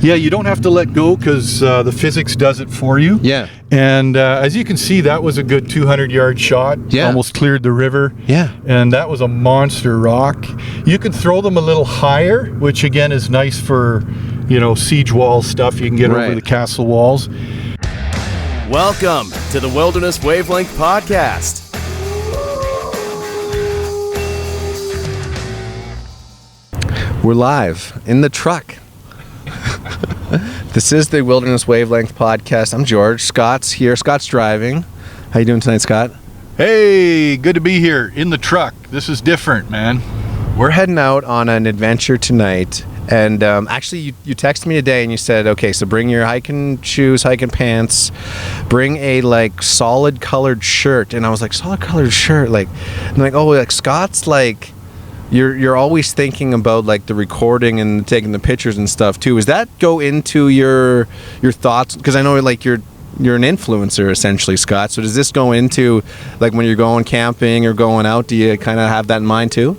Yeah, you don't have to let go because the physics does it for you. Yeah. And as you can see, that was a good 200-yard shot. Yeah. Almost cleared the river. Yeah. And that was a monster rock. You can throw them a little higher, which again is nice for, siege wall stuff. You can get over the castle walls. Welcome to the Wilderness Wavelength Podcast. We're live in the truck. This is the Wilderness Wavelength Podcast. I'm George. Scott's here. Scott's driving. How you doing tonight, Scott? Hey, good to be here in the truck. This is different, man. We're heading out on an adventure tonight. And actually, you texted me today and you said, okay, so bring your hiking shoes, hiking pants, bring a solid colored shirt. And I was like, solid colored shirt? Scott's you're always thinking about the recording and taking the pictures and stuff too. Does that go into your thoughts? Because I know you're an influencer essentially, Scott. So does this go into when you're going camping or going out? Do you kind of have that in mind too?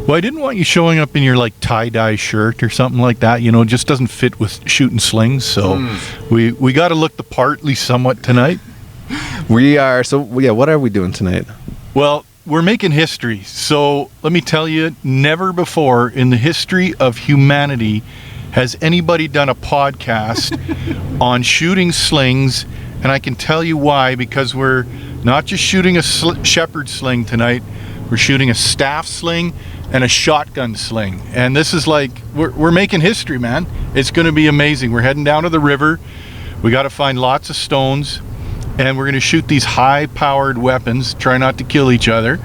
Well, I didn't want you showing up in your tie-dye shirt or something like that. It just doesn't fit with shooting slings. So we got to look the part, at least somewhat, tonight. We are. So yeah, what are we doing tonight? Well, we're making history. So let me tell you, never before in the history of humanity has anybody done a podcast on shooting slings. And I can tell you why, because we're not just shooting a shepherd sling tonight. We're shooting a staff sling and a shotgun sling. And this is we're making history, man. It's going to be amazing. We're heading down to the river. We got to find lots of stones. And we're going to shoot these high-powered weapons, try not to kill each other.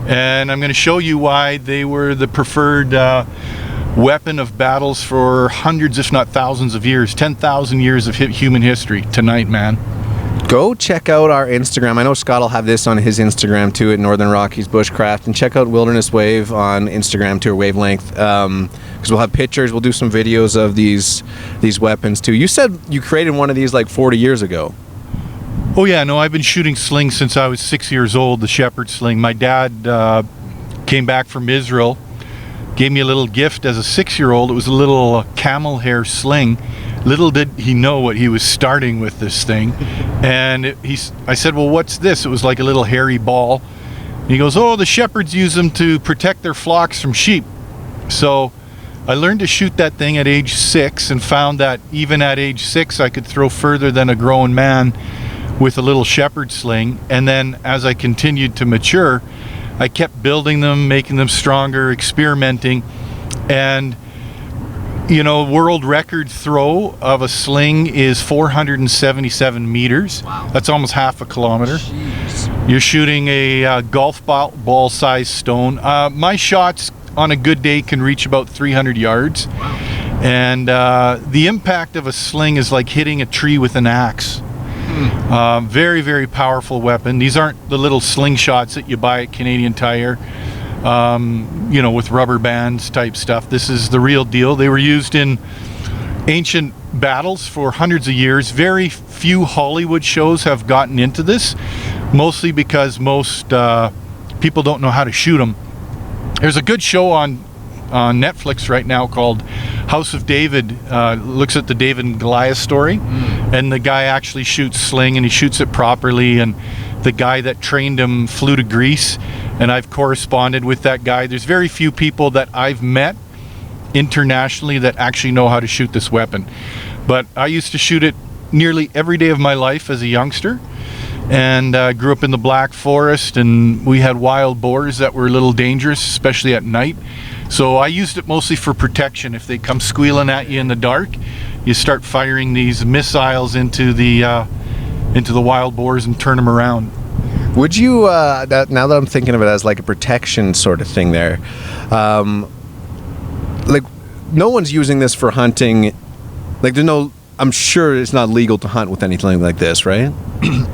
And I'm going to show you why they were the preferred weapon of battles for hundreds, if not thousands of years. 10,000 years of human history tonight, man. Go check out our Instagram. I know Scott will have this on his Instagram too, at Northern Rockies Bushcraft. And check out Wilderness Wave on Instagram too, or Wavelength. Because we'll have pictures. We'll do some videos of these weapons too. You said you created one of these 40 years ago. Oh yeah, no, I've been shooting slings since I was 6 years old, the shepherd sling. My dad came back from Israel, gave me a little gift as a 6-year-old. It was a little camel hair sling. Little did he know what he was starting with this thing. And I said, well, what's this? It was like a little hairy ball. And he goes, oh, the shepherds use them to protect their flocks from sheep. So I learned to shoot that thing at age 6 and found that even at age 6, I could throw further than a grown man with a little shepherd sling. And then as I continued to mature, I kept building them, making them stronger, experimenting. And world record throw of a sling is 477 meters. Wow. That's almost half a kilometer. Jeez. You're shooting a golf ball size stone. My shots on a good day can reach about 300 yards. Wow. And the impact of a sling is like hitting a tree with an axe. Very, very powerful weapon. These aren't the little slingshots that you buy at Canadian Tire, with rubber bands type stuff. This is the real deal. They were used in ancient battles for hundreds of years. Very few Hollywood shows have gotten into this, mostly because most people don't know how to shoot them. There's a good show on Netflix right now called House of David. Looks at the David and Goliath story, and the guy actually shoots sling and he shoots it properly, and the guy that trained him flew to Greece, and I've corresponded with that guy. There's very few people that I've met internationally that actually know how to shoot this weapon, but I used to shoot it nearly every day of my life as a youngster, and grew up in the Black Forest, and we had wild boars that were a little dangerous, especially at night. So I used it mostly for protection. If they come squealing at you in the dark, you start firing these missiles into the wild boars and turn them around. Would you, now that I'm thinking of it as a protection sort of thing there, no one's using this for hunting, I'm sure it's not legal to hunt with anything like this, right?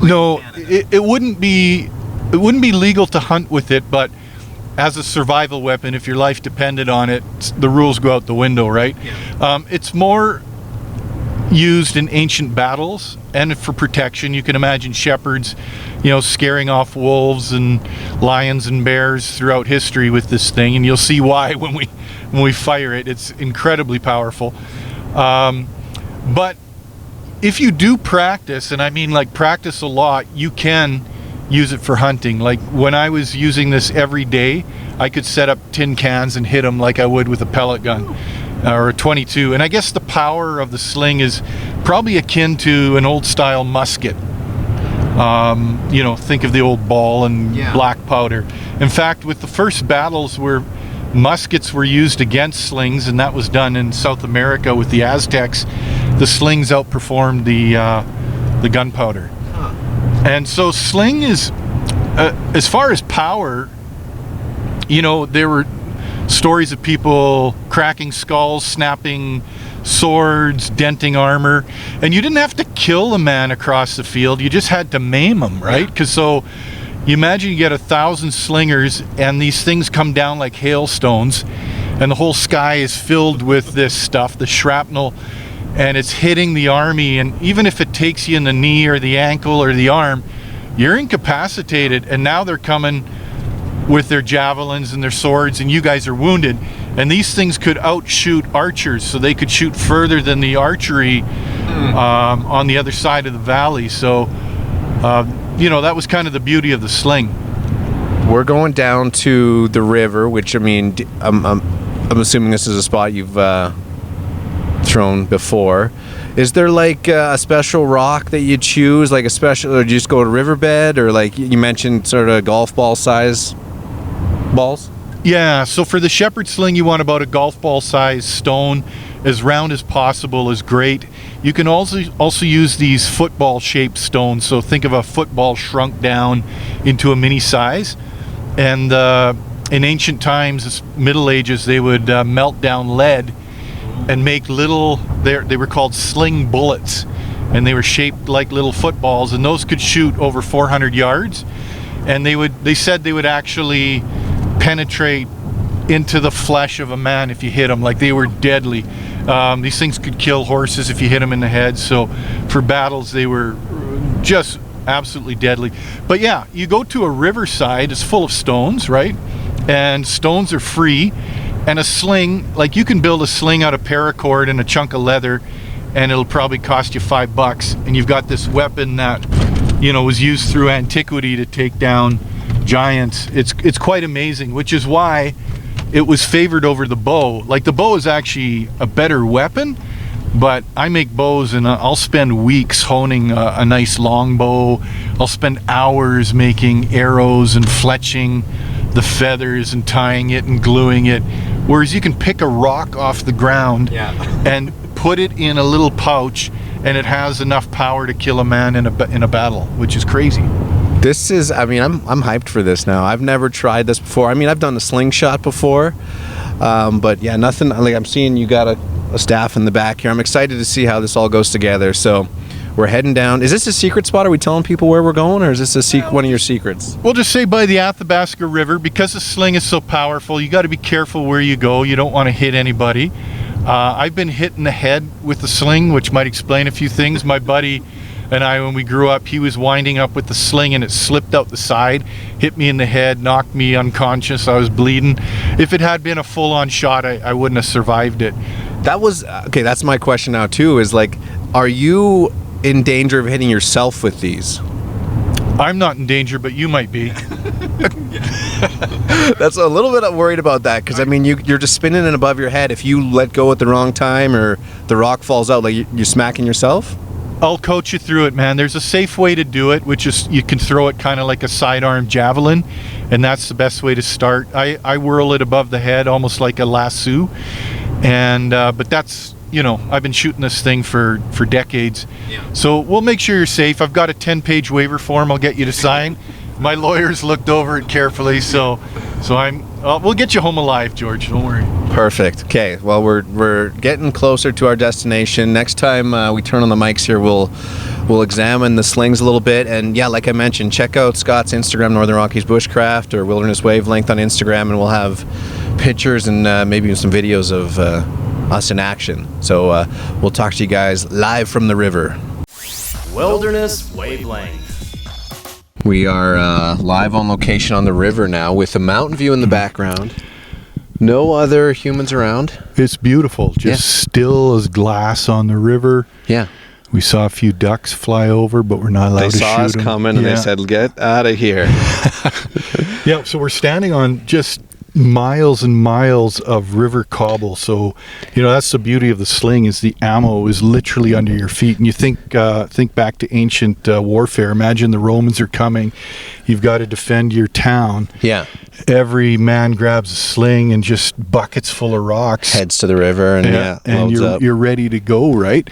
No, it wouldn't be legal to hunt with it, but as a survival weapon, if your life depended on it, the rules go out the window, right? Yeah. It's more used in ancient battles and for protection. You can imagine shepherds, scaring off wolves and lions and bears throughout history with this thing, and you'll see why when we fire it. It's incredibly powerful. But if you do practice, and I mean like practice a lot, you can use it for hunting. Like when I was using this every day, I could set up tin cans and hit them like I would with a pellet gun or a 22. And I guess the power of the sling is probably akin to an old style musket. You know, think of the old ball and black powder. In fact, with the first battles where muskets were used against slings, and that was done in South America with the Aztecs, the slings outperformed the gunpowder. And so sling is, as far as power, you know, there were stories of people cracking skulls, snapping swords, denting armor, and you didn't have to kill a man across the field, you just had to maim him, right? Because so you imagine you get 1,000 slingers and these things come down like hailstones and the whole sky is filled with this stuff, the shrapnel, and it's hitting the army, and even if it takes you in the knee or the ankle or the arm, you're incapacitated, and now they're coming with their javelins and their swords and you guys are wounded, and these things could outshoot archers, so they could shoot further than the archery on the other side of the valley. So you know, that was kind of the beauty of the sling. We're going down to the river, which, I mean, I'm assuming this is a spot you've thrown before. Is there like a special rock that you choose, like a special, or do you just go to riverbed, or like you mentioned sort of golf ball size balls? Yeah, so for the shepherd sling, you want about a golf ball size stone, as round as possible is great. You can also use these football shaped stones, so think of a football shrunk down into a mini size. And in ancient times, Middle Ages, they would melt down lead and make little, they were called sling bullets, and they were shaped like little footballs, and those could shoot over 400 yards, and they said they would actually penetrate into the flesh of a man if you hit them. Like, they were deadly. These things could kill horses if you hit them in the head, so for battles they were just absolutely deadly. But yeah, you go to a riverside, it's full of stones, right? And stones are free. And a sling, like, you can build a sling out of paracord and a chunk of leather, and it'll probably cost you $5. And you've got this weapon that, you know, was used through antiquity to take down giants. It's quite amazing, which is why it was favored over the bow. Like, the bow is actually a better weapon, but I make bows and I'll spend weeks honing a nice long bow. I'll spend hours making arrows and fletching the feathers and tying it and gluing it. Whereas you can pick a rock off the ground and put it in a little pouch, and it has enough power to kill a man in a battle, which is crazy. This is, I mean, I'm hyped for this now. I've never tried this before. I mean, I've done a slingshot before, but yeah, nothing, like, I'm seeing you got a staff in the back here. I'm excited to see how this all goes together. So we're heading down. Is this a secret spot? Are we telling people where we're going, or is this one of your secrets? We'll just say by the Athabasca River. Because the sling is so powerful, you got to be careful where you go. You don't want to hit anybody. I've been hit in the head with the sling, which might explain a few things. My buddy and I, when we grew up, he was winding up with the sling and it slipped out the side, hit me in the head, knocked me unconscious. I was bleeding. If it had been a full-on shot, I wouldn't have survived it. That was, okay, that's my question now too, is like, are you in danger of hitting yourself with these? I'm not in danger, but you might be. That's a little bit worried about that, because I mean, you're just spinning it above your head. If you let go at the wrong time or the rock falls out, like, you're smacking yourself? I'll coach you through it, man. There's a safe way to do it, which is you can throw it kind of like a sidearm javelin, and that's the best way to start. I whirl it above the head almost like a lasso, and but that's, you know, I've been shooting this thing for decades. So we'll make sure you're safe. I've got a 10-page waiver form I'll get you to sign. My lawyers looked over it carefully, so we'll get you home alive, George. Don't worry. Perfect. Okay. Well, we're getting closer to our destination. Next time we turn on the mics here, we'll examine the slings a little bit. And yeah, like I mentioned, check out Scott's Instagram, Northern Rockies Bushcraft, or Wilderness Wavelength on Instagram, and we'll have pictures and maybe some videos of us in action. So we'll talk to you guys live from the river. Wilderness Wavelength. We are live on location on the river now with a mountain view in the background. No other humans around? It's beautiful, just still as glass on the river. Yeah. We saw a few ducks fly over, but we're not allowed They to shoot saw us them. coming and they said, get out of here. Yeah, so we're standing on just miles and miles of river cobble. So, that's the beauty of the sling, is the ammo is literally under your feet. And you think back to ancient warfare. Imagine the Romans are coming. You've got to defend your town. Yeah. Every man grabs a sling and just buckets full of rocks. Heads to the river and and loads up. you're ready to go, right?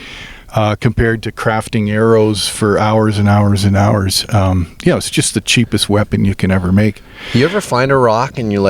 Compared to crafting arrows for hours and hours and hours. It's just the cheapest weapon you can ever make. You ever find a rock and you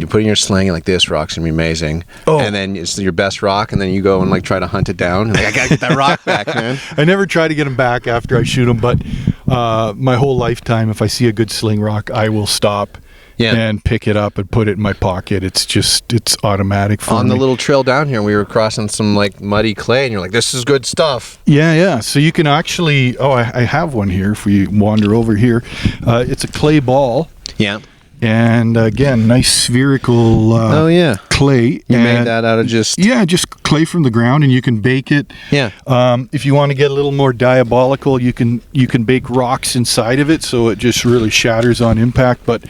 put in your sling and this rock's gonna be amazing. Oh. And then it's your best rock and then you go and try to hunt it down and I gotta get that rock back, man. I never try to get them back after I shoot them, but my whole lifetime, if I see a good sling rock, I will stop. Yeah. And pick it up and put it in my pocket. It's automatic for me. On the little trail down here, we were crossing some muddy clay, and you're like, this is good stuff. Yeah. So you can actually, I have one here if we wander over here. It's a clay ball. Yeah. And again, nice spherical clay. You made that out of just... Yeah, just clay from the ground, and you can bake it. Yeah. If you want to get a little more diabolical, you can bake rocks inside of it, so it just really shatters on impact. But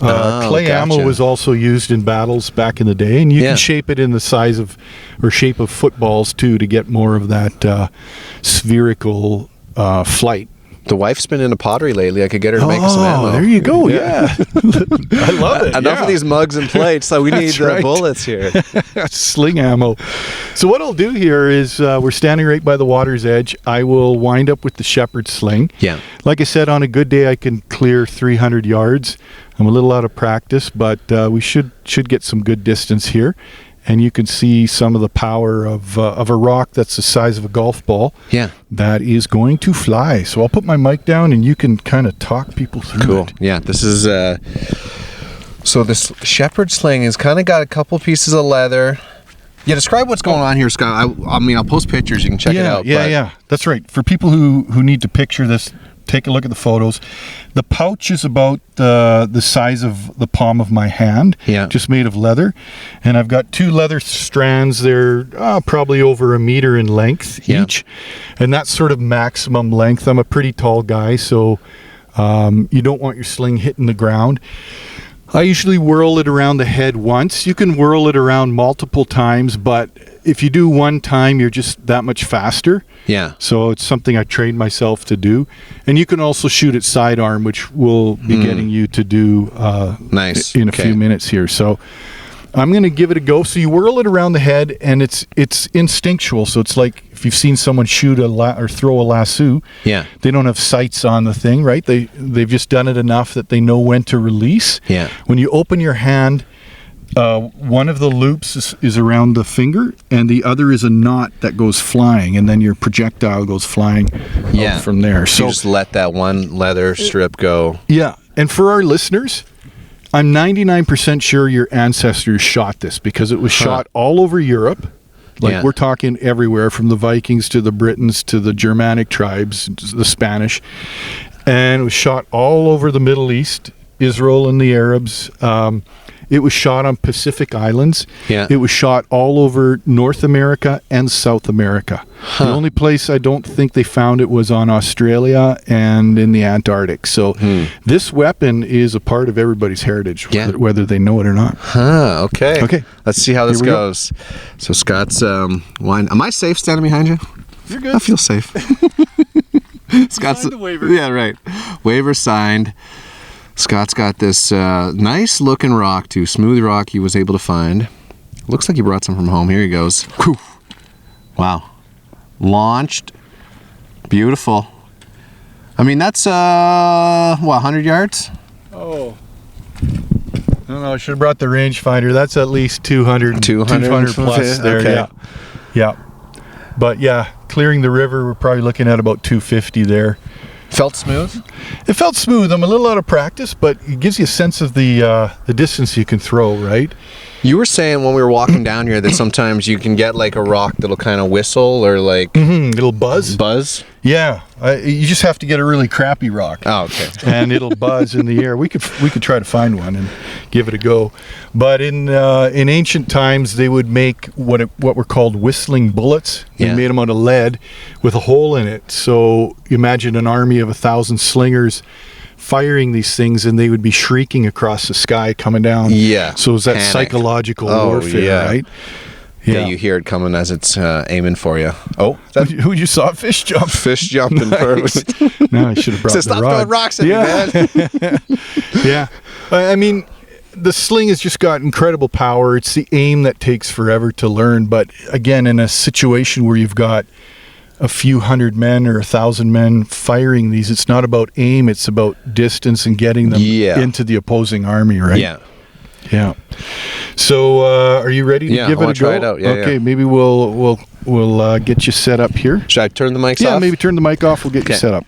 clay ammo was also used in battles back in the day, and you can shape it in the size of, or shape of footballs too, to get more of that spherical flight. The wife's been into pottery lately. I could get her to make some ammo. There you go. Yeah. I love it. Enough of these mugs and plates, so we need bullets here. Sling ammo. So what I'll do here is we're standing right by the water's edge. I will wind up with the shepherd's sling. Yeah. Like I said, on a good day, I can clear 300 yards. I'm a little out of practice, but we should get some good distance here. And you can see some of the power of a rock that's the size of a golf ball. Yeah. That is going to fly. So I'll put my mic down and you can kind of talk people through it. Cool. Yeah. This is... So this shepherd sling has kind of got a couple pieces of leather. Yeah, describe what's going on here, Scott. I'll post pictures. You can check it out. Yeah. That's right. For people who need to picture this, take a look at the photos. The pouch is about the size of the palm of my hand, just made of leather. And I've got 2 leather strands. They're probably over 1 meter in length each. And that's sort of maximum length. I'm a pretty tall guy, so you don't want your sling hitting the ground. I usually whirl it around the head once. You can whirl it around multiple times, but if you do one time, you're just that much faster. Yeah. So it's something I trained myself to do. And you can also shoot at sidearm, which we'll be getting you to do in a few minutes here. So I'm going to give it a go. So you whirl it around the head, and it's instinctual. So it's like if you've seen someone shoot or throw a lasso. Yeah. They don't have sights on the thing, right? They've just done it enough that they know when to release. Yeah. When you open your hand, one of the loops is around the finger, and the other is a knot that goes flying, and then your projectile goes flying out from there. So you just let that one leather strip go. Yeah. And for our listeners, I'm 99% sure your ancestors shot this, because it was shot all over Europe. Like we're talking everywhere, from the Vikings to the Britons to the Germanic tribes, the Spanish. And it was shot all over the Middle East, Israel and the Arabs. It was shot on Pacific Islands. Yeah. It was shot all over North America and South America. The only place I don't think they found it was on Australia and in the Antarctic. So this weapon is a part of everybody's heritage, whether they know it or not. Okay. Okay. Let's see how this goes. So Scott's wine. Am I safe standing behind you? You're good. I feel safe. Scott's signed the waiver. Yeah, right. Waiver signed. Scott's got this nice looking rock too, smooth rock he was able to find. Looks like he brought some from home. Here he goes. Whew. Wow. Launched. Beautiful. I mean, that's 100 yards? Oh. I don't know, I should have brought the rangefinder. That's at least 200 plus there. Okay. Yeah. But yeah, clearing the river, we're probably looking at about 250 there. Felt smooth? It felt smooth. I'm a little out of practice, but it gives you a sense of the distance you can throw, right? You were saying when we were walking down here that sometimes you can get like a rock that'll kind of whistle or like it'll buzz. Yeah, you just have to get a really crappy rock. Oh, okay. And it'll buzz in the air. We could try to find one and give it a go. But in ancient times, they would make what were called whistling bullets. They made them out of lead with a hole in it. So imagine an army of 1,000 slingers firing these things, and they would be shrieking across the sky coming down. Yeah. So it's that Panic. Psychological warfare, right? Yeah, you hear it coming as it's aiming for you. Oh, who you saw fish jump? Fish jumping. Perfect. No, I should have brought the stop rod. throwing rocks at me, man. Yeah. I mean, the sling has just got incredible power. It's the aim that takes forever to learn. But again, in a situation where you've got a few hundred men or 1,000 men firing these, it's not about aim, it's about distance and getting them into the opposing army, right? Yeah. So are you ready to give it a go? Try it out. Okay, maybe we'll get you set up here. Should I turn the mics off? Yeah, maybe turn the mic off. We'll get you set up.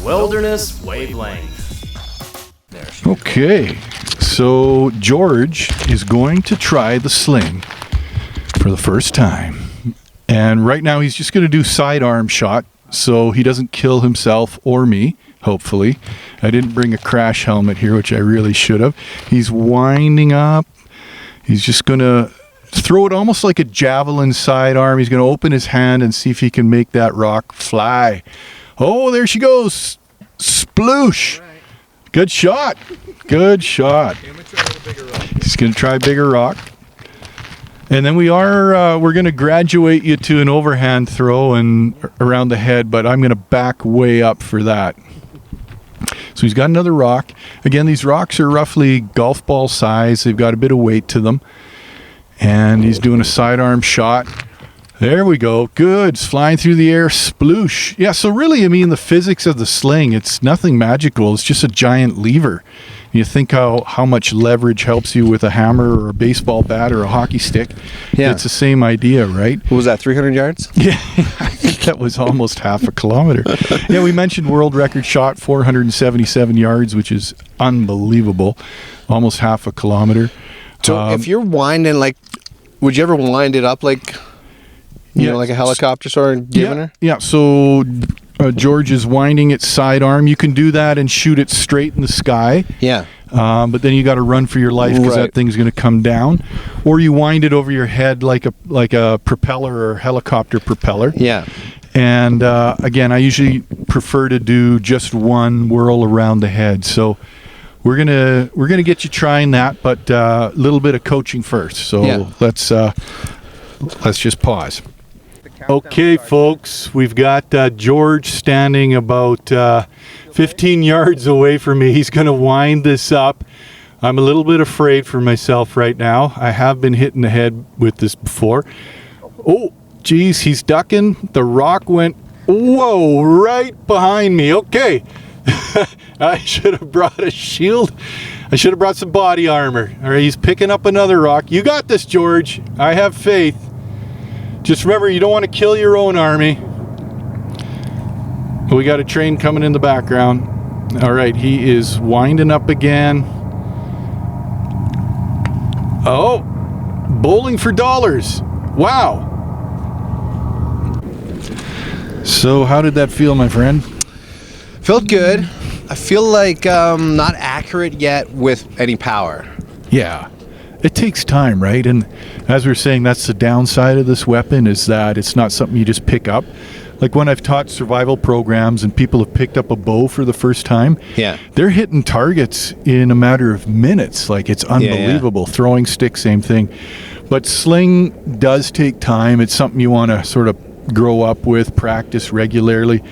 Wilderness Wavelength. Okay, so George is going to try the sling for the first time. And right now he's just going to do sidearm shot so he doesn't kill himself or me, hopefully. I didn't bring a crash helmet here, which I really should have. He's winding up. He's just going to throw it almost like a javelin sidearm. He's going to open his hand and see if he can make that rock fly. Oh, there she goes. Sploosh. Right. Good shot. Good shot. He's going to try a bigger rock. And then we're going to graduate you to an overhand throw and around the head, but I'm going to back way up for that. So he's got another rock. Again, these rocks are roughly golf ball size. They've got a bit of weight to them. And he's doing a sidearm shot. There we go. Good. It's flying through the air. Sploosh. Yeah, so really, I mean, the physics of the sling, it's nothing magical. It's just a giant lever. You think how much leverage helps you with a hammer or a baseball bat or a hockey stick. Yeah. It's the same idea, right? What was that, 300 yards? Yeah, I think that was almost half a kilometer. Yeah, we mentioned world record shot, 477 yards, which is unbelievable. Almost half a kilometer. So if you're winding, like, would you ever wind it up like, you know, like a helicopter sort of giving her? Yeah, so George is winding it sidearm. You can do that and shoot it straight in the sky. Yeah. But then you got to run for your life because that thing's going to come down. Or you wind it over your head like a propeller or helicopter propeller. Yeah. And again, I usually prefer to do just one whirl around the head. So we're gonna get you trying that, but a little bit of coaching first. So let's just pause. Okay, folks, we've got George standing about 15 yards away from me. He's going to wind this up. I'm a little bit afraid for myself right now. I have been hit in the head with this before. Oh, geez, he's ducking. The rock went, whoa, right behind me. Okay. I should have brought a shield. I should have brought some body armor. All right, he's picking up another rock. You got this, George. I have faith. Just remember, you don't want to kill your own army. We got a train coming in the background. All right, he is winding up again. Oh, bowling for dollars. Wow. So how did that feel, my friend? Felt good. I feel like not accurate yet with any power. Yeah. It takes time, right? And as we were saying, that's the downside of this weapon, is that it's not something you just pick up. Like when I've taught survival programs and people have picked up a bow for the first time, they're hitting targets in a matter of minutes. Like, it's unbelievable. Throwing stick, same thing. But sling does take time. It's something you want to sort of grow up with, practice regularly.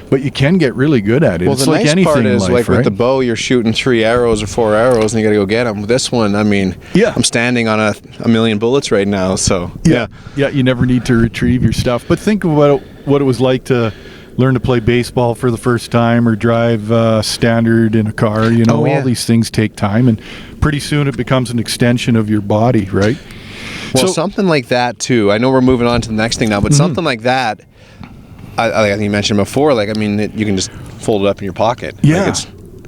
But you can get really good at it. Well, it's the like nice anything part is, in life, like, right? with the bow, you're shooting 3 arrows or 4 arrows, and you got to go get them. This one, I mean, I'm standing on a million bullets right now, so yeah, you never need to retrieve your stuff. But think about what it was like to learn to play baseball for the first time or drive standard in a car. You know, all these things take time, and pretty soon it becomes an extension of your body, right? Well, so, something like that too. I know we're moving on to the next thing now, but something like that, I think you mentioned before, like, I mean, you can just fold it up in your pocket. Yeah. Like,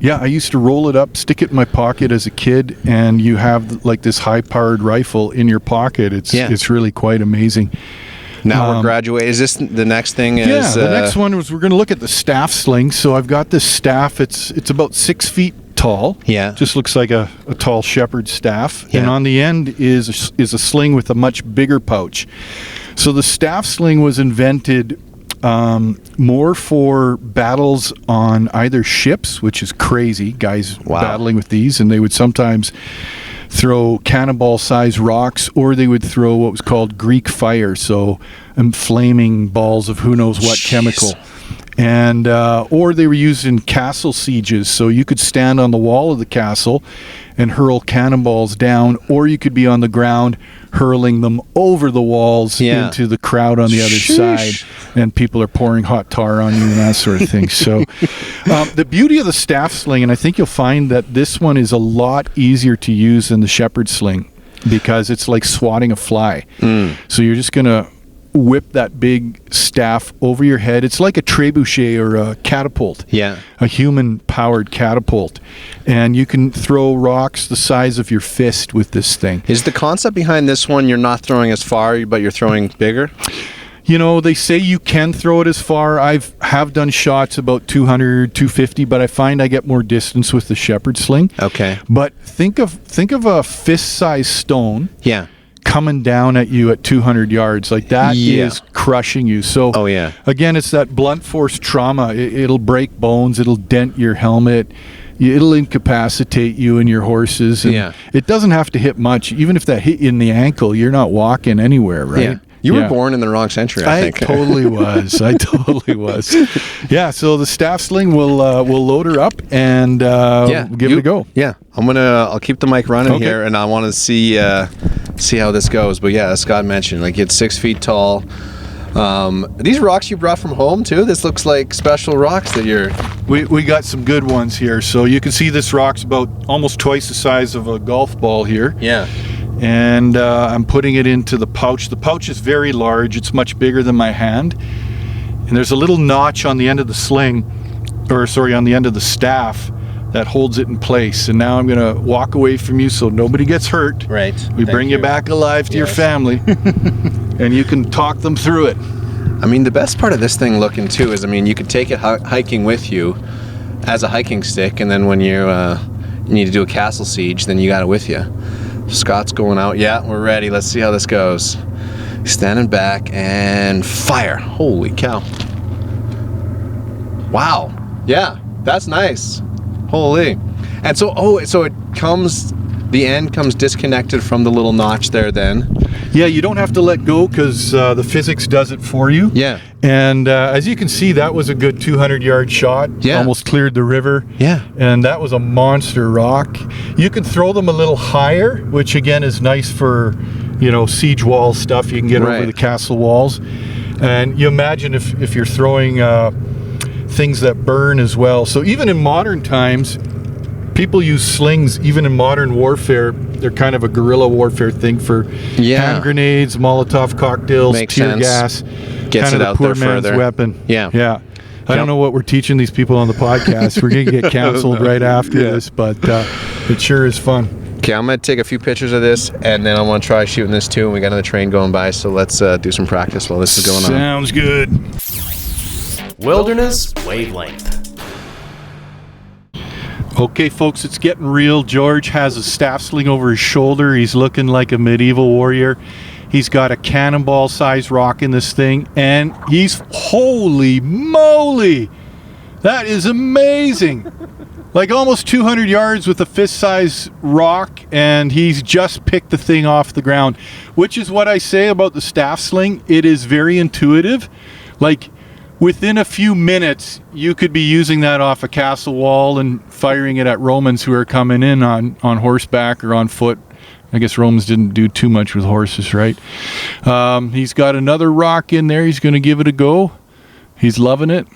Yeah, I used to roll it up, stick it in my pocket as a kid, and you have like this high-powered rifle in your pocket. It's really quite amazing. Now we're graduating. Is this the next thing? Yeah, the next one was we're going to look at the staff sling. So I've got this staff. It's about 6 feet tall. Yeah. Just looks like a tall shepherd's staff. Yeah. And on the end is a sling with a much bigger pouch. So the staff sling was invented more for battles on either ships, which is crazy, guys battling with these, and they would sometimes throw cannonball-sized rocks, or they would throw what was called Greek fire, so flaming balls of who knows what chemical. And or they were used in castle sieges, so you could stand on the wall of the castle and hurl cannonballs down, or you could be on the ground hurling them over the walls into the crowd on the other side, and people are pouring hot tar on you and that sort of thing. So the beauty of the staff sling, and I think you'll find that this one is a lot easier to use than the shepherd sling, because it's like swatting a fly. So you're just going to whip that big staff over your head. It's like a trebuchet or a catapult. Yeah. A human-powered catapult. And you can throw rocks the size of your fist with this thing. Is the concept behind this one you're not throwing as far, but you're throwing bigger? You know, they say you can throw it as far. Have done shots about 200, 250, but I find I get more distance with the shepherd sling. Okay. But think of a fist-sized stone. Yeah. Coming down at you at 200 yards, like that is crushing you. So again, it's that blunt force trauma. It'll break bones, it'll dent your helmet, it'll incapacitate you and your horses, and it doesn't have to hit much. Even if that hit you in the ankle, you're not walking anywhere, right? You were born in the wrong century, I think. Totally was. I totally was. Yeah, so the staff sling will load her up and give it a go. Yeah, I'll keep the mic running here, and I want to see how this goes. But yeah, as Scott mentioned, like it's 6 feet tall. These rocks you brought from home too? This looks like special rocks that you're... We got some good ones here. So you can see this rock's about almost twice the size of a golf ball here. Yeah. And I'm putting it into the pouch. The pouch is very large. It's much bigger than my hand. And there's a little notch on the end of the sling, on the end of the staff that holds it in place. And now I'm going to walk away from you so nobody gets hurt. Right. We bring you back alive to your family. And you can talk them through it. I mean, the best part of this thing looking too is, I mean, you could take it hiking with you as a hiking stick, and then when you need to do a castle siege, then you got it with you. Scott's going out. Yeah, we're ready. Let's see how this goes. Standing back and fire. Holy cow. Wow. Yeah, that's nice. Holy. And so, so it comes, the end comes disconnected from the little notch there then. Yeah, you don't have to let go because the physics does it for you. Yeah. And as you can see, that was a good 200-yard shot. Yeah. Almost cleared the river. Yeah. And that was a monster rock. You can throw them a little higher, which again is nice for, siege wall stuff. You can get over the castle walls. And you imagine if you're throwing things that burn as well. So even in modern times, people use slings. Even in modern warfare, they're kind of a guerrilla warfare thing for hand grenades, Molotov cocktails, tear gas. Gets kind it of out the poor there man's further. Weapon. Yeah. I don't know what we're teaching these people on the podcast. We're going to get canceled right after this, but it sure is fun. Okay, I'm going to take a few pictures of this, and then I want to try shooting this too. And we got another train going by, so let's do some practice while this is going on. Sounds good. Wilderness Wavelength. Okay, folks, it's getting real. George has a staff sling over his shoulder. He's looking like a medieval warrior. He's got a cannonball-sized rock in this thing, and holy moly, that is amazing. Like almost 200 yards with a fist-sized rock, and he's just picked the thing off the ground, which is what I say about the staff sling. It is very intuitive. Like, within a few minutes, you could be using that off a castle wall and firing it at Romans who are coming in on horseback or on foot. I guess Romans didn't do too much with horses, right? He's got another rock in there. He's going to give it a go. He's loving it.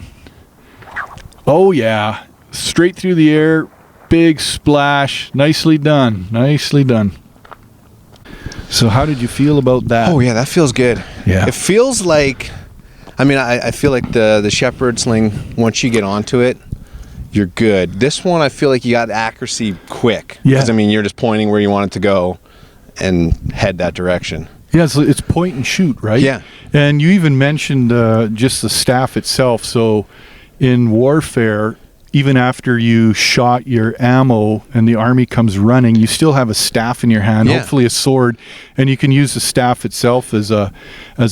Oh, yeah. Straight through the air. Big splash. Nicely done. Nicely done. So how did you feel about that? Oh, yeah, that feels good. Yeah. It feels like... I mean, I feel like the shepherd sling, once you get onto it, you're good. This one, I feel like you got accuracy quick. Yeah. Because, I mean, you're just pointing where you want it to go and head that direction. Yeah, so it's point and shoot, right? Yeah. And you even mentioned just the staff itself. So in warfare, even after you shot your ammo and the army comes running, you still have a staff in your hand, hopefully a sword, and you can use the staff itself as a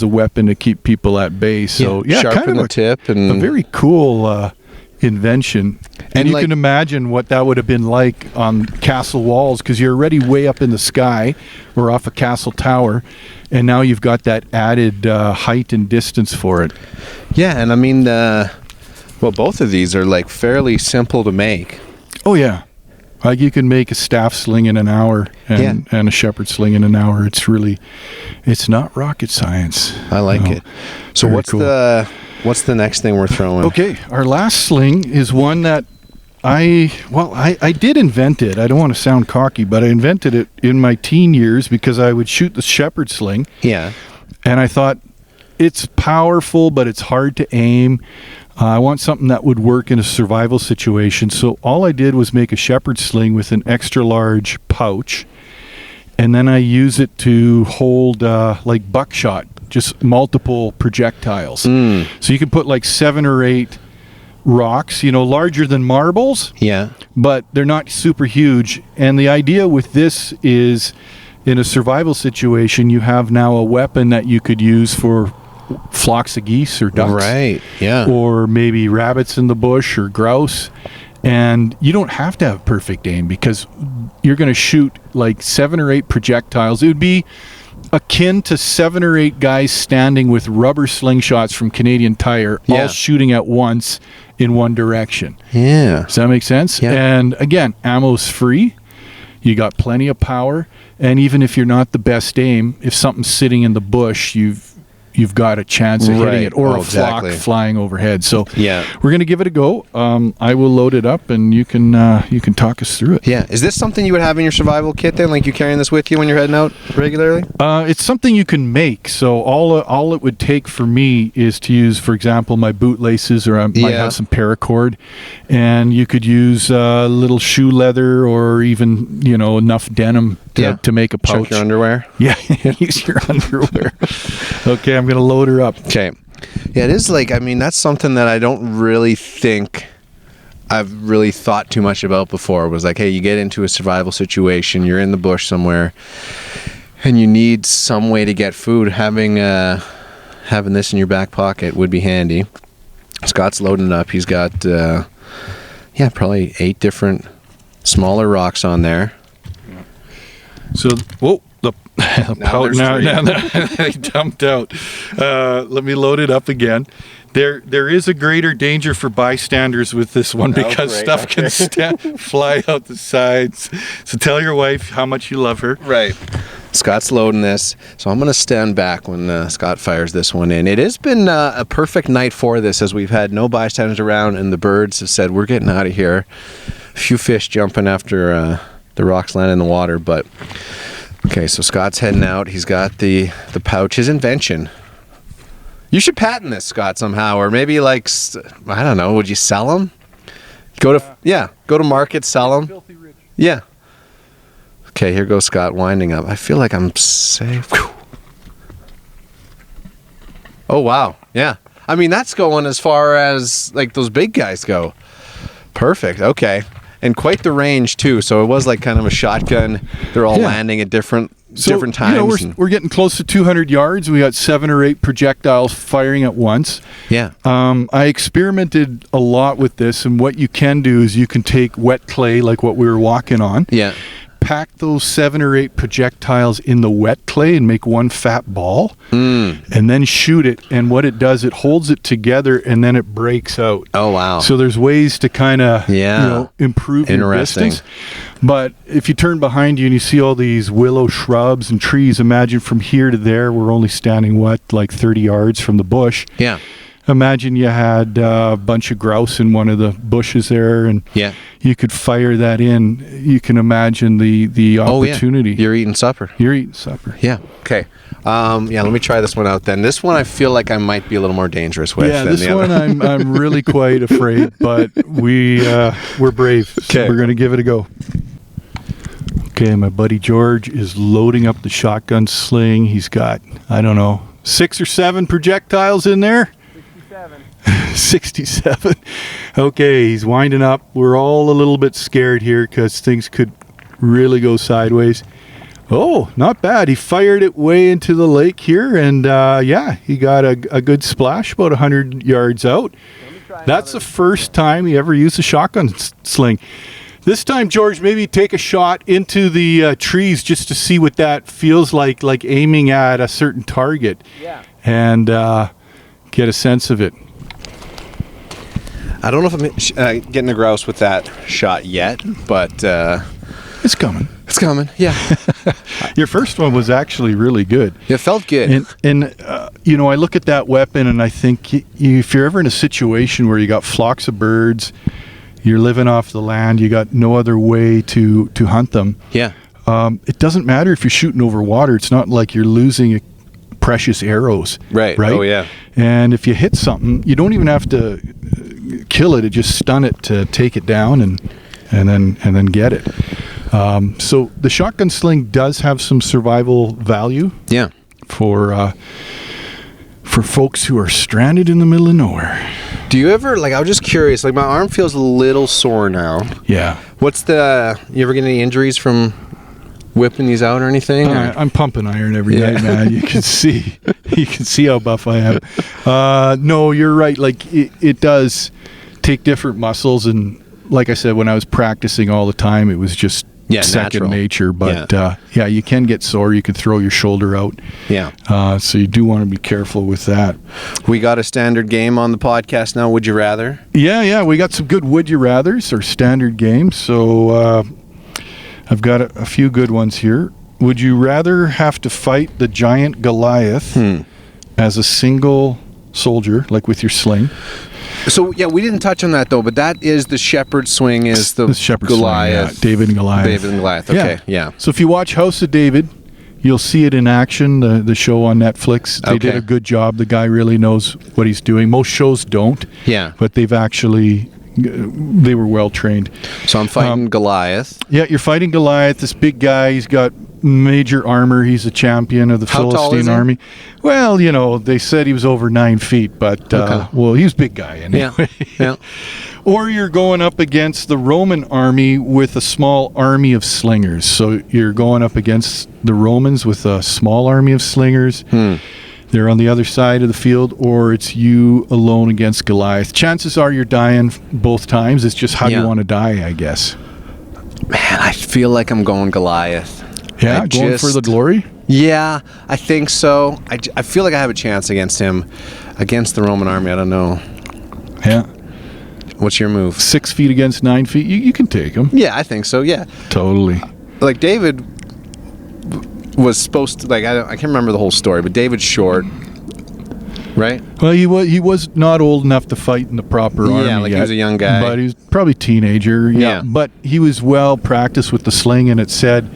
weapon to keep people at bay. So sharpen kind of the tip and a very cool invention. And you like, can imagine what that would have been like on castle walls, because you're already way up in the sky or off a castle tower, and now you've got that added height and distance for it. Yeah, and I mean, well, both of these are like fairly simple to make. Oh yeah, like you can make a staff sling in an hour and a shepherd sling in an hour. It's not rocket science. I like it. So what's the next thing we're throwing? Okay, our last sling is one that I did invent it. I don't want to sound cocky, but I invented it in my teen years because I would shoot the shepherd sling. Yeah. And I thought, it's powerful, but it's hard to aim. I want something that would work in a survival situation. So all I did was make a shepherd sling with an extra large pouch. And then I use it to hold like buckshot, just multiple projectiles. So you can put like 7 or 8 rocks, larger than marbles. Yeah. But they're not super huge. And the idea with this is, in a survival situation, you have now a weapon that you could use for flocks of geese or ducks. Right, yeah. Or maybe rabbits in the bush or grouse. And you don't have to have perfect aim because you're going to shoot like 7 or 8 projectiles. It would be akin to 7 or 8 guys standing with rubber slingshots from Canadian Tire, all shooting at once in one direction. Yeah. Does that make sense? Yeah. And again, ammo's free. You got plenty of power. And even if you're not the best aim, if something's sitting in the bush, you've got a chance of hitting it, or a flock flying overhead. So we're going to give it a go. I will load it up, and you can talk us through it. Yeah. Is this something you would have in your survival kit then? Like you carrying this with you when you're heading out regularly? It's something you can make. So all it would take for me is to use, for example, my bootlaces, or I might have some paracord, and you could use a little shoe leather, or even enough denim to make a pouch. Chuck your underwear. Yeah, use your underwear. Okay, I'm going to load her up. Okay. Yeah, it is that's something that I don't really think I've really thought too much about before. Was like, hey, you get into a survival situation, you're in the bush somewhere, and you need some way to get food. Having this in your back pocket would be handy. Scott's loading it up. He's got, probably 8 different smaller rocks on there. So, the pouch now that I dumped out. Let me load it up again. There is a greater danger for bystanders with this one because stuff can fly out the sides. So tell your wife how much you love her. Right. Scott's loading this, so I'm going to stand back when Scott fires this one in. It has been a perfect night for this, as we've had no bystanders around, and the birds have said, we're getting out of here. A few fish jumping after the rocks land in the water, but okay, so Scott's heading out. He's got the pouch, his invention. You should patent this, Scott, somehow, or maybe I don't know, would you sell them? Go to market, sell them. Filthy rich. Yeah. Okay, here goes Scott winding up. I feel like I'm safe. Whew. Oh wow, yeah. I mean, that's going as far as like those big guys go. Perfect. Okay. And quite the range too. So it was like kind of a shotgun. They're all landing at different times. We're getting close to 200 yards. We got 7 or 8 projectiles firing at once. Yeah. I experimented a lot with this, and what you can do is you can take wet clay, like what we were walking on. Yeah. Pack those 7 or 8 projectiles in the wet clay and make one fat ball, and then shoot it. And what it does, it holds it together, and then it breaks out. Oh wow! So there's ways to kind of improve your distance. But if you turn behind you and you see all these willow shrubs and trees, imagine from here to there we're only standing like 30 yards from the bush. Yeah. imagine you had a bunch of grouse in one of the bushes there, and Yeah. you could fire that in. You can imagine the opportunity. Oh, yeah. You're eating supper. You're eating supper. Yeah. Okay. Let me try this one out then. This one I feel like I might be a little more dangerous with. Yeah, than this the one other. I'm really quite afraid, but we're brave. So Okay. we're gonna give it a go. Okay, my buddy George is loading up the shotgun sling. He's got, I don't know, 6 or 7 projectiles in there. 67. Okay, he's winding up. We're all a little bit scared here because things could really go sideways. Oh, not bad. He fired it way into the lake here, and he got a good splash about 100 yards out. That's the first time he ever used a shotgun sling. This time, George, maybe take a shot into the trees just to see what that feels like aiming at a certain target. Yeah. And get a sense of it. I don't know if I'm getting a grouse with that shot yet, but It's coming. it's coming. Yeah. Your first one was actually really good. It felt good. And I look at that weapon and I think if you're ever in a situation where you got flocks of birds, you're living off the land, you got no other way to hunt them. Yeah. It doesn't matter if you're shooting over water. It's not like you're losing precious arrows. Right. Right. Oh, yeah. And if you hit something, you don't even have to kill it. Just stun it to take it down and then get it. So the shotgun sling does have some survival value. Yeah. For folks who are stranded in the middle of nowhere. Do you ever, I was just curious, my arm feels a little sore now. Yeah. You ever get any injuries from whipping these out or anything? I'm pumping iron every night, man. You can see how buff I am. No, you're right. It does take different muscles, and like I said, when I was practicing all the time, it was just second natural nature. But you can get sore. You can throw your shoulder out. Yeah. So you do want to be careful with that. We got a standard game on the podcast now. Would you rather? Yeah. We got some good would you rathers or standard games. So I've got a few good ones here. Would you rather have to fight the giant Goliath as a single soldier, like with your sling? So, we didn't touch on that, though, but that is the shepherd swing, is the shepherd Goliath. Swing, David and Goliath. David and Goliath, okay, yeah. So if you watch House of David, you'll see it in action, the show on Netflix. They did a good job. The guy really knows what he's doing. Most shows don't. Yeah. But they were well trained. So I'm fighting Goliath. Yeah, you're fighting Goliath, this big guy. He's got major armor. He's a champion of the How tall Philistine is he? army. Well, they said he was over 9 feet, but he was a big guy anyway. Yeah. Or you're going up against the Roman army with a small army of slingers. So you're going up against the Romans with a small army of slingers. They're on the other side of the field, or it's you alone against Goliath. Chances are you're dying both times. It's just how you want to die, I guess. Man, I feel like I'm going Goliath. Yeah, going for the glory? Yeah, I think so. I feel like I have a chance against him. Against the Roman army, I don't know. Yeah. What's your move? 6 feet against 9 feet. You can take him. Yeah, I think so, yeah. Totally. David was supposed to, I can't remember the whole story, but David's short, right? Well, he was not old enough to fight in the proper army Yeah, yet, he was a young guy. But he was probably a teenager. Yeah. But he was well practiced with the sling, and it said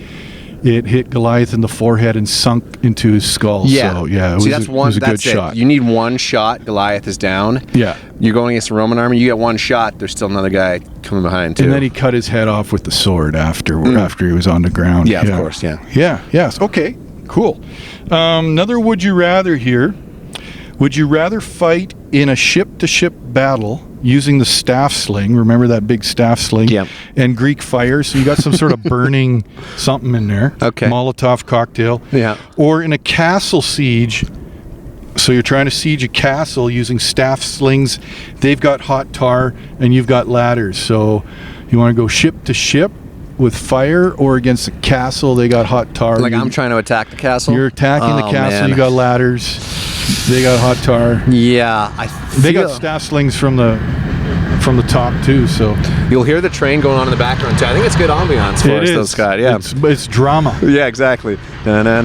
it hit Goliath in the forehead and sunk into his skull. Yeah. So, it was a good shot. You need one shot, Goliath is down. Yeah. You're going against the Roman army, you get one shot, there's still another guy coming behind, too. And then he cut his head off with the sword after he was on the ground. Yeah, of course, yeah. Yeah, yes. Okay, cool. Another would you rather here. Would you rather fight in a ship-to-ship battle using the staff sling? Remember that big staff sling? Yeah. And Greek fire, so you got some sort of burning something in there. Okay. Molotov cocktail. Yeah. Or in a castle siege, so you're trying to siege a castle using staff slings. They've got hot tar, and you've got ladders. So you want to go ship to ship with fire, or against a castle, they got hot tar. I'm trying to attack the castle? You're attacking the castle, man. you got ladders. They got hot tar. Yeah, They got staff slings from the top too. So You'll hear the train going on in the background too. I think it's good ambiance for us, though, Scott. Yeah, it's drama. Yeah, exactly. Man,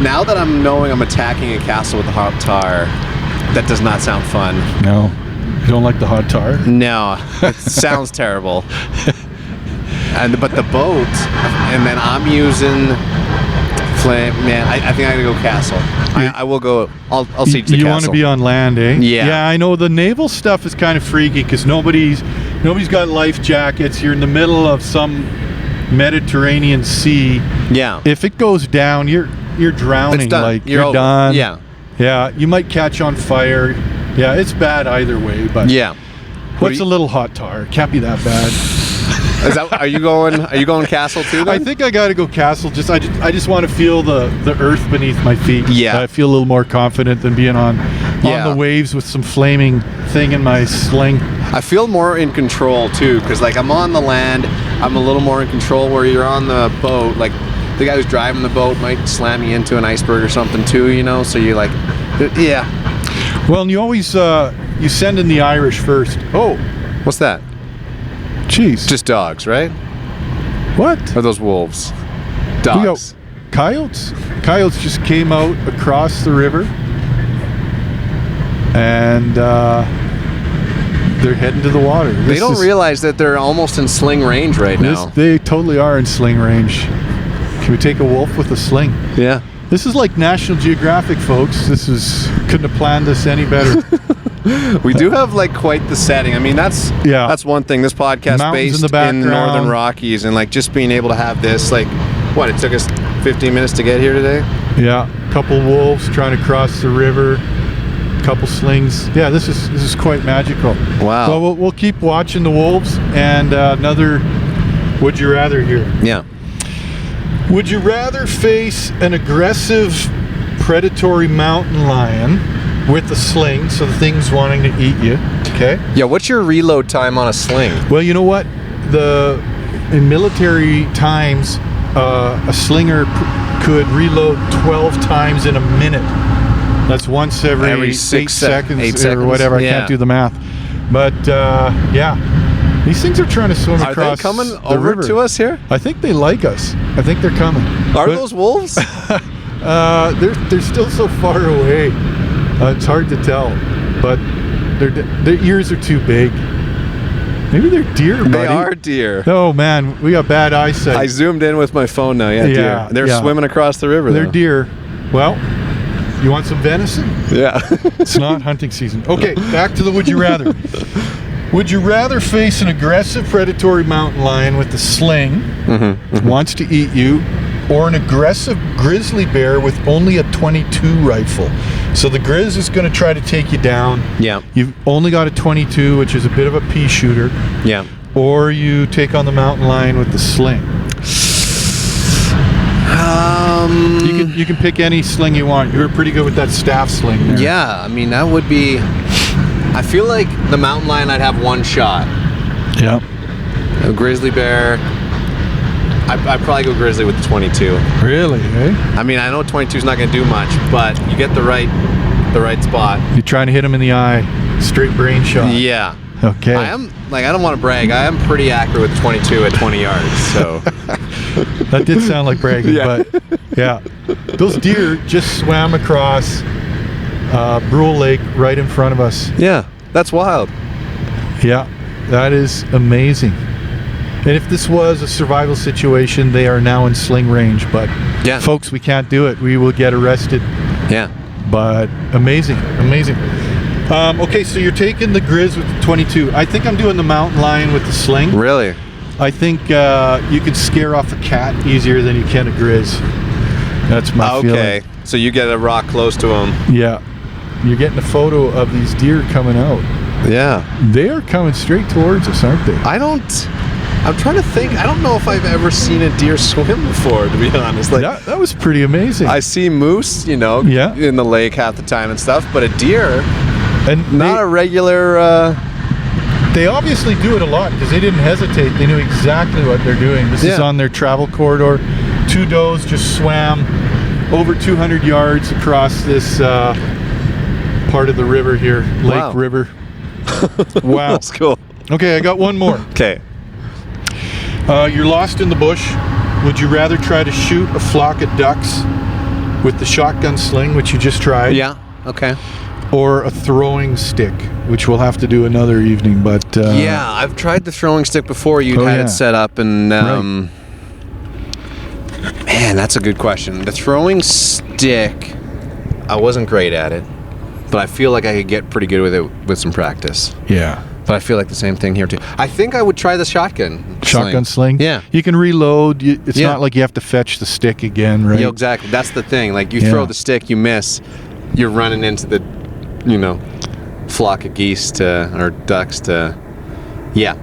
now that I'm knowing I'm attacking a castle with a hot tar, that does not sound fun. No. You don't like the hot tar? No, it sounds terrible. But the boat, and then I'm using flame. Man, I think I'm gonna go castle. I will go. I'll siege the castle. You want to be on land, eh? Yeah. Yeah, I know the naval stuff is kind of freaky because nobody's got life jackets. You're in the middle of some Mediterranean Sea. Yeah. If it goes down, you're drowning. It's done. Like You're over. done. Yeah. Yeah. You might catch on fire. Yeah, it's bad either way. But Yeah. what's a little hot tar? Can't be that bad. Are you going castle too? Then? I think I got to go castle. I just want to feel the earth beneath my feet. Yeah. I feel a little more confident than being on the waves with some flaming thing in my sling. I feel more in control too, because like I'm on the land, I'm a little more in control. Where you're on the boat, like the guy who's driving the boat might slam you into an iceberg or something too, you know. So you're like, yeah. Well, and you always you send in the Irish first. Oh, what's that? Jeez. Just dogs, right? What? Or those wolves? We Dogs. got coyotes. Coyotes just came out across the river, and they're heading to the water. They don't realize that they're almost in sling range right now. They totally are in sling range. Can we take a wolf with a sling? Yeah. This is like National Geographic, folks. Couldn't have planned this any better. We do have like quite the setting. I mean, that's one thing. This podcast Mountains based in the Northern Rockies, and like just being able to have this, like, what, it took us 15 minutes to get here today? Yeah, couple wolves trying to cross the river, couple slings. Yeah, this is quite magical. Wow. Well, we'll keep watching the wolves, and another would you rather here. Yeah. Would you rather face an aggressive predatory mountain lion with a sling, so the thing's wanting to eat you, okay? Yeah, what's your reload time on a sling? Well, you know what? In military times, a slinger could reload 12 times in a minute. That's once every 8 seconds or whatever. I can't do the math. But, yeah. These things are trying to swim across Are they coming the over river. to us here? I think they like us. I think they're coming. Are those wolves? They're still so far away. It's hard to tell, but their ears are too big. Maybe they're deer, buddy. They are deer. Oh man, we got bad eyesight. I zoomed in with my phone now. Yeah, deer. They're swimming across the river. They're though. deer. Well, you want some venison? Yeah. It's not hunting season. Okay, back to the would you rather. Would you rather face an aggressive predatory mountain lion with a sling, wants to eat you, or an aggressive grizzly bear with only a .22 rifle? So the grizz is going to try to take you down. Yeah. You've only got a .22, which is a bit of a pea shooter. Yeah. Or you take on the mountain lion with the sling. You can pick any sling you want. You were pretty good with that staff sling there. Yeah, I mean, that would be... I feel like the mountain lion, I'd have one shot. Yeah. A grizzly bear... I'd probably go grizzly with the .22. Really, eh? I mean, I know 22 is not going to do much, but you get the right spot. You're trying to hit him in the eye. Straight brain shot. Yeah. Okay. I don't want to brag. I am pretty accurate with 22 at 20 yards, so... That did sound like bragging, but yeah. Those deer just swam across Brule Lake right in front of us. Yeah, that's wild. Yeah, that is amazing. And if this was a survival situation, they are now in sling range. But folks, we can't do it. We will get arrested. Yeah. But amazing. Okay, so you're taking the grizz with the .22. I think I'm doing the mountain lion with the sling. Really? I think you can scare off a cat easier than you can a grizz. That's my feeling. Okay, so you get a rock close to him. Yeah. You're getting a photo of these deer coming out. Yeah. They are coming straight towards us, aren't they? I'm trying to think. I don't know if I've ever seen a deer swim before, to be honest. Like that was pretty amazing. I see moose, in the lake half the time and stuff, but a deer, and not a regular... They obviously do it a lot because they didn't hesitate. They knew exactly what they're doing. This is on their travel corridor. Two does just swam over 200 yards across this part of the river here, Lake River. Wow. That's cool. Okay, I got one more. Okay. You're lost in the bush. Would you rather try to shoot a flock of ducks with the shotgun sling, which you just tried. Yeah. Okay. Or a throwing stick, which we'll have to do another evening. But yeah, I've tried the throwing stick before. You'd had it set up, and man, that's a good question. The throwing stick, I wasn't great at it, but I feel like I could get pretty good with it with some practice. Yeah. But I feel like the same thing here too. I think I would try the shotgun sling. Yeah. You can reload. It's not like you have to fetch the stick again, right? Yeah, exactly. That's the thing. Like you throw the stick, you miss, you're running into the, flock of geese or ducks to. Yeah,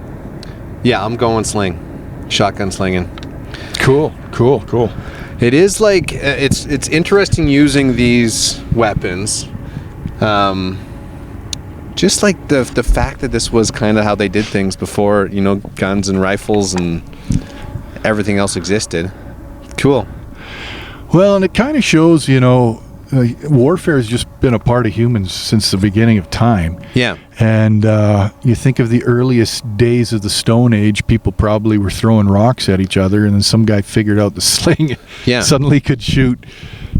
I'm going sling, shotgun slinging. Cool. It is like it's interesting using these weapons. Just like the fact that this was kind of how they did things before, guns and rifles and everything else existed. Cool. Well, and it kind of shows, warfare has just been a part of humans since the beginning of time. Yeah. And you think of the earliest days of the Stone Age, people probably were throwing rocks at each other, and then some guy figured out the sling. Yeah. Suddenly could shoot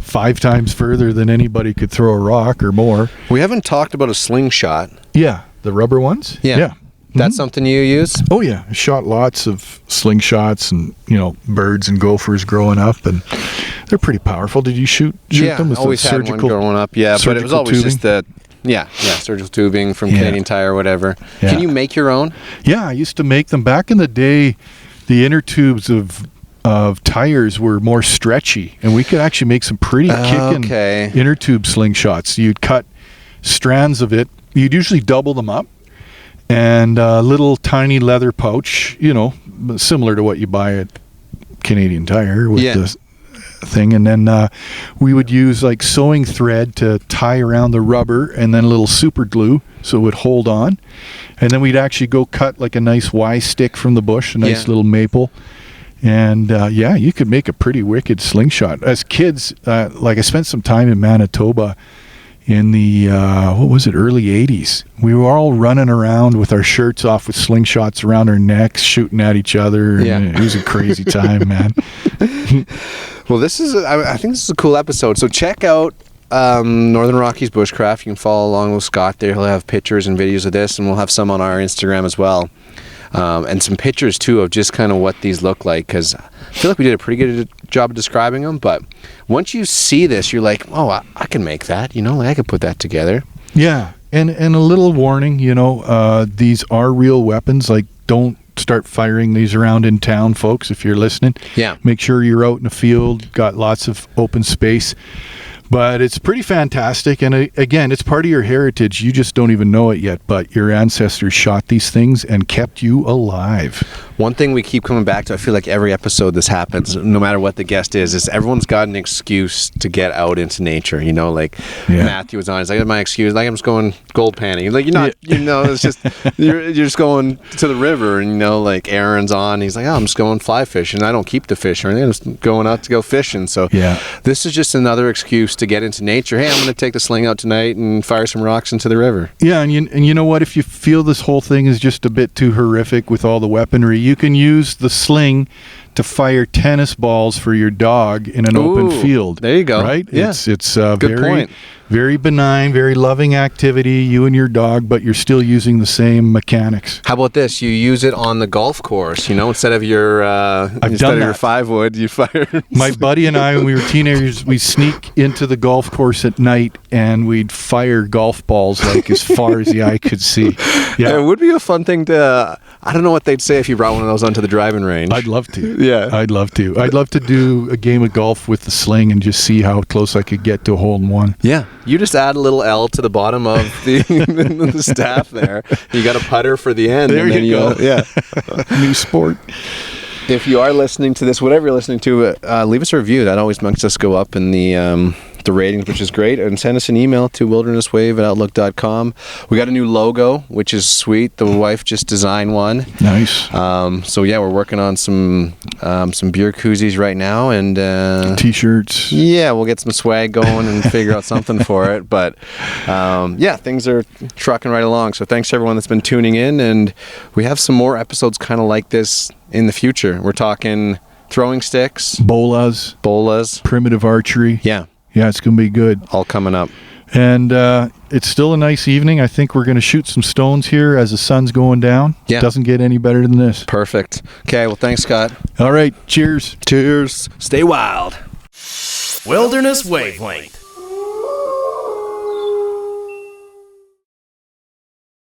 5 times further than anybody could throw a rock or more. We haven't talked about a slingshot. Yeah, the rubber ones. Yeah. That's something you use? Oh yeah, I shot lots of slingshots and birds and gophers growing up, and they're pretty powerful. Did you shoot them with always the had one growing up. Yeah, but it was always tubing? just the surgical tubing from Canadian Tire or whatever. Yeah. Can you make your own? Yeah, I used to make them back in the day. The inner tubes of tires were more stretchy, and we could actually make some pretty kicking inner tube slingshots. You'd cut strands of it. You'd usually double them up, and a little tiny leather pouch, similar to what you buy at Canadian Tire with the thing. And then we would use like sewing thread to tie around the rubber, and then a little super glue so it would hold on. And then we'd actually go cut like a nice Y stick from the bush, a nice little maple. And you could make a pretty wicked slingshot. As kids, I spent some time in Manitoba in the early 80s. We were all running around with our shirts off with slingshots around our necks, shooting at each other. Yeah. It was a crazy time, man. Well, I think this is a cool episode. So check out Northern Rockies Bushcraft. You can follow along with Scott there. He'll have pictures and videos of this, and we'll have some on our Instagram as well. And some pictures too of just kind of what these look like, because I feel like we did a pretty good job of describing them, but once you see this, you're like, oh, I can make that, I could put that together. Yeah, and a little warning, these are real weapons. Like, don't start firing these around in town, folks, if you're listening. Yeah. Make sure you're out in the field, got lots of open space. But it's pretty fantastic, and again, it's part of your heritage. You just don't even know it yet, but your ancestors shot these things and kept you alive. One thing we keep coming back to, I feel like every episode this happens, no matter what the guest is everyone's got an excuse to get out into nature. Matthew was on, he's like, my excuse, like, I'm just going gold panning. He's like, you're not, it's just, you're just going to the river, and, like, Aaron's on, he's like, oh, I'm just going fly fishing. I don't keep the fish or anything, I'm just going out to go fishing. So this is just another excuse to get into nature. Hey, I'm going to take the sling out tonight and fire some rocks into the river. Yeah, and you know what? If you feel this whole thing is just a bit too horrific with all the weaponry, you can use the sling to fire tennis balls for your dog in an open field. There you go. Right? Yeah. It's good point. Very benign, very loving activity, you and your dog, but you're still using the same mechanics. How about this? You use it on the golf course, instead of your your 5-wood, you fire. My buddy and I, when we were teenagers, we'd sneak into the golf course at night and we'd fire golf balls like as far as the eye could see. Yeah. It would be a fun thing to, I don't know what they'd say if you brought one of those onto the driving range. I'd love to. Yeah. I'd love to. I'd love to do a game of golf with the sling and just see how close I could get to a hole-in-one. Yeah. You just add a little L to the bottom of the staff there. You got a putter for the end. There you go. Yeah. New sport. If you are listening to this, whatever you're listening to, leave us a review. That always makes us go up in the ratings, which is great. And send us an email to wildernesswave@outlook.com. We got a new logo, which is sweet. The wife just designed one. Nice. So yeah, we're working on some beer koozies right now, and T-shirts. Yeah, we'll get some swag going and figure out something for it. But things are trucking right along. So thanks to everyone that's been tuning in, and we have some more episodes kind of like this in the future. We're talking throwing sticks, bolas, primitive archery. Yeah. Yeah, it's going to be good. All coming up. And it's still a nice evening. I think we're going to shoot some stones here as the sun's going down. Yeah. Doesn't get any better than this. Perfect. Okay, well, thanks, Scott. All right, cheers. Cheers. Stay wild. Wilderness Wavelength.